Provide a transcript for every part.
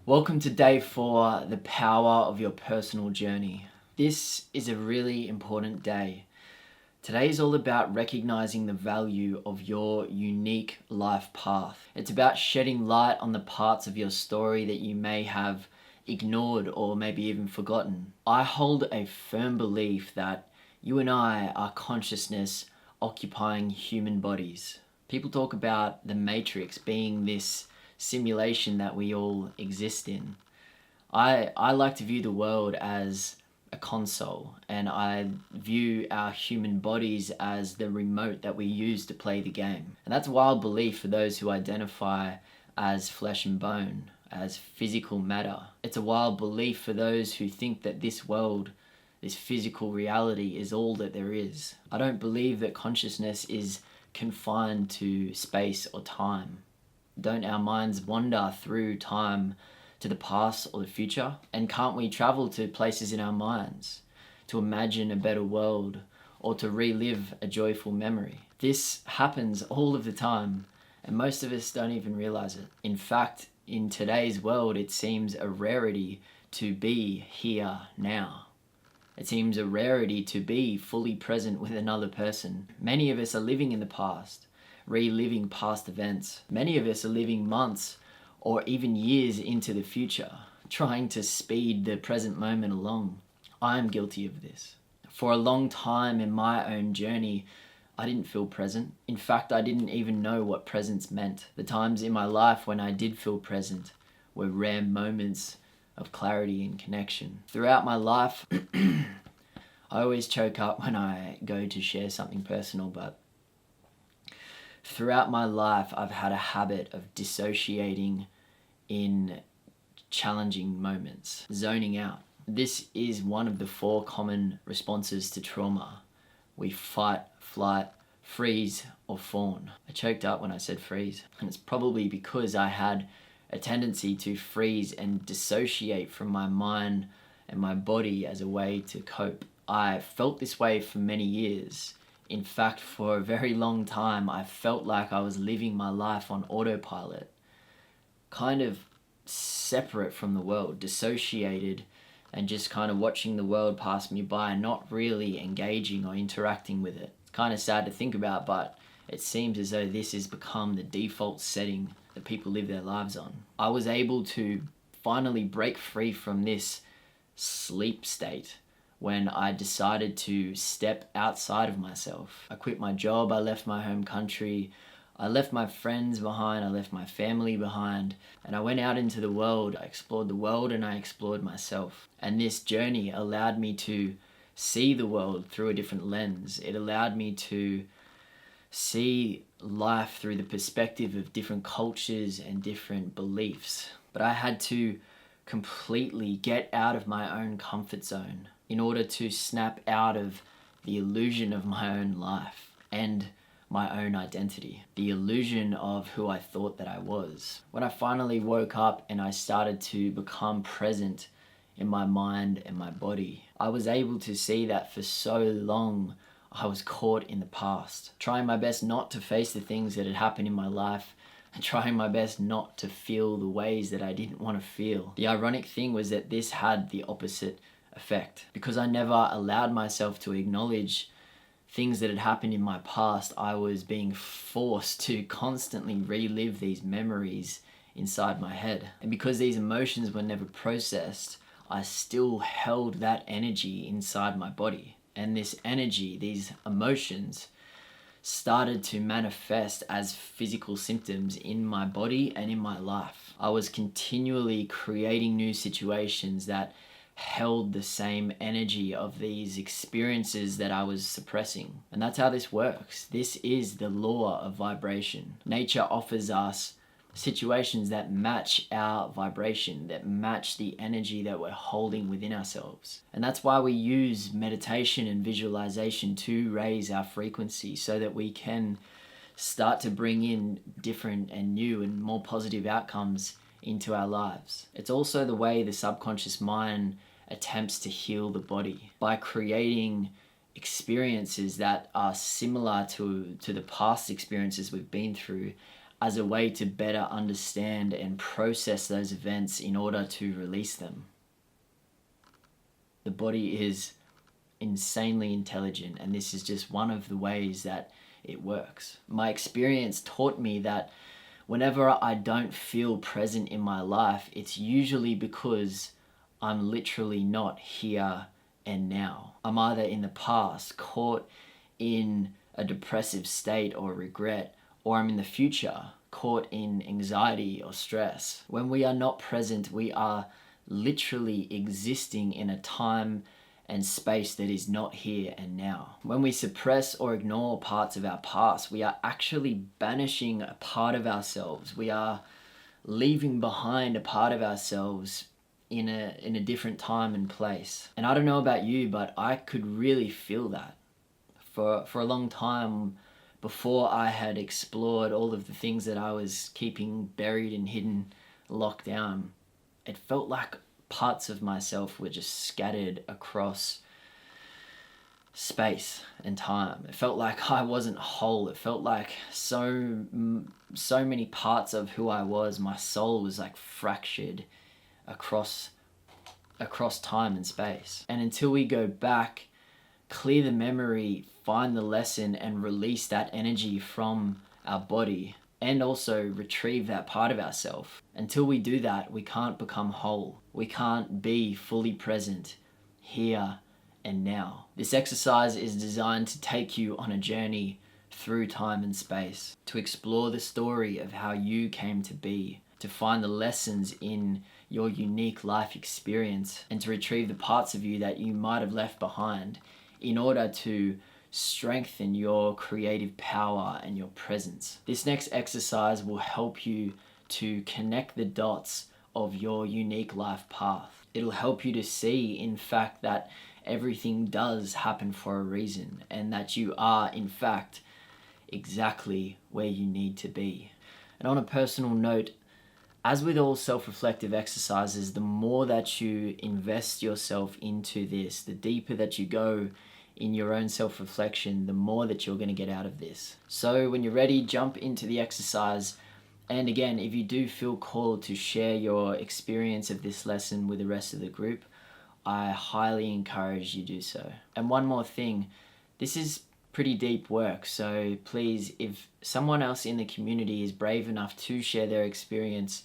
Welcome to day 4, the power of your personal journey. This is a really important day. Today is all about recognizing the value of your unique life path. It's about shedding light on the parts of your story that you may have ignored or maybe even forgotten. I hold a firm belief that you and I are consciousness occupying human bodies. People talk about the Matrix being this simulation that we all exist in. I like to view the world as a console, and I view our human bodies as the remote that we use to play the game. And that's a wild belief for those who identify as flesh and bone, as physical matter. It's a wild belief for those who think that this world, this physical reality, is all that there is. I don't believe that consciousness is confined to space or time. Don't our minds wander through time to the past or the future? And can't we travel to places in our minds to imagine a better world or to relive a joyful memory? This happens all of the time, and most of us don't even realize it. In fact, in today's world, it seems a rarity to be here now. It seems a rarity to be fully present with another person. Many of us are living in the past, reliving past events. Many of us are living months or even years into the future, trying to speed the present moment along. I am guilty of this. For a long time in my own journey, I didn't feel present. In fact, I didn't even know what presence meant. The times in my life when I did feel present were rare moments of clarity and connection. Throughout my life, I always choke up when I go to share something personal, but throughout my life, I've had a habit of dissociating in challenging moments, zoning out. This is one of the 4 common responses to trauma. We fight, flight, freeze, or fawn. I choked up when I said freeze, and it's probably because I had a tendency to freeze and dissociate from my mind and my body as a way to cope. I felt this way for many years. In fact, for a very long time, I felt like I was living my life on autopilot, kind of separate from the world, dissociated, and just kind of watching the world pass me by, not really engaging or interacting with it. It's kind of sad to think about, but it seems as though this has become the default setting that people live their lives on. I was able to finally break free from this sleep state when I decided to step outside of myself. I quit my job, I left my home country, I left my friends behind, I left my family behind, and I went out into the world. I explored the world and I explored myself. And this journey allowed me to see the world through a different lens. It allowed me to see life through the perspective of different cultures and different beliefs. But I had to completely get out of my own comfort zone in order to snap out of the illusion of my own life and my own identity, the illusion of who I thought that I was. When I finally woke up and I started to become present in my mind and my body, I was able to see that for so long I was caught in the past, trying my best not to face the things that had happened in my life and trying my best not to feel the ways that I didn't want to feel. The ironic thing was that this had the opposite effect. Because I never allowed myself to acknowledge things that had happened in my past, I was being forced to constantly relive these memories inside my head. And because these emotions were never processed, I still held that energy inside my body. And this energy, these emotions, started to manifest as physical symptoms in my body and in my life. I was continually creating new situations that held the same energy of these experiences that I was suppressing. And that's how this works. This is the law of vibration. Nature offers us situations that match our vibration, that match the energy that we're holding within ourselves. And that's why we use meditation and visualization to raise our frequency so that we can start to bring in different and new and more positive outcomes into our lives. It's also the way the subconscious mind attempts to heal the body by creating experiences that are similar to the past experiences we've been through, as a way to better understand and process those events in order to release them. The body is insanely intelligent, and this is just one of the ways that it works. My experience taught me that whenever I don't feel present in my life, it's usually because I'm literally not here and now. I'm either in the past, caught in a depressive state or regret, or I'm in the future, caught in anxiety or stress. When we are not present, we are literally existing in a time and space that is not here and now. When we suppress or ignore parts of our past, we are actually banishing a part of ourselves. We are leaving behind a part of ourselves in a different time and place. And I don't know about you, but I could really feel that. For a long time before I had explored all of the things that I was keeping buried and hidden, locked down, it felt like parts of myself were just scattered across space and time. It felt like I wasn't whole. It felt like so many parts of who I was, my soul was like fractured across time and space. And until we go back, clear the memory, find the lesson, and release that energy from our body, and also retrieve that part of ourselves. Until we do that, we can't become whole. We can't be fully present here and now. This exercise is designed to take you on a journey through time and space, to explore the story of how you came to be, to find the lessons in your unique life experience, and to retrieve the parts of you that you might have left behind in order to strengthen your creative power and your presence. This next exercise will help you to connect the dots of your unique life path. It'll help you to see, in fact, that everything does happen for a reason, and that you are, in fact, exactly where you need to be. And on a personal note, as with all self-reflective exercises, the more that you invest yourself into this, the deeper that you go in your own self-reflection, the more that you're going to get out of this. So when you're ready, jump into the exercise. And again, if you do feel called to share your experience of this lesson with the rest of the group, I highly encourage you do so. And one more thing, this is pretty deep work, so please, if someone else in the community is brave enough to share their experience,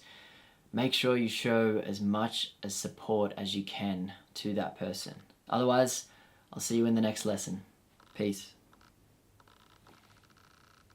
make sure you show as much as support as you can to that person. Otherwise, I'll see you in the next lesson. Peace.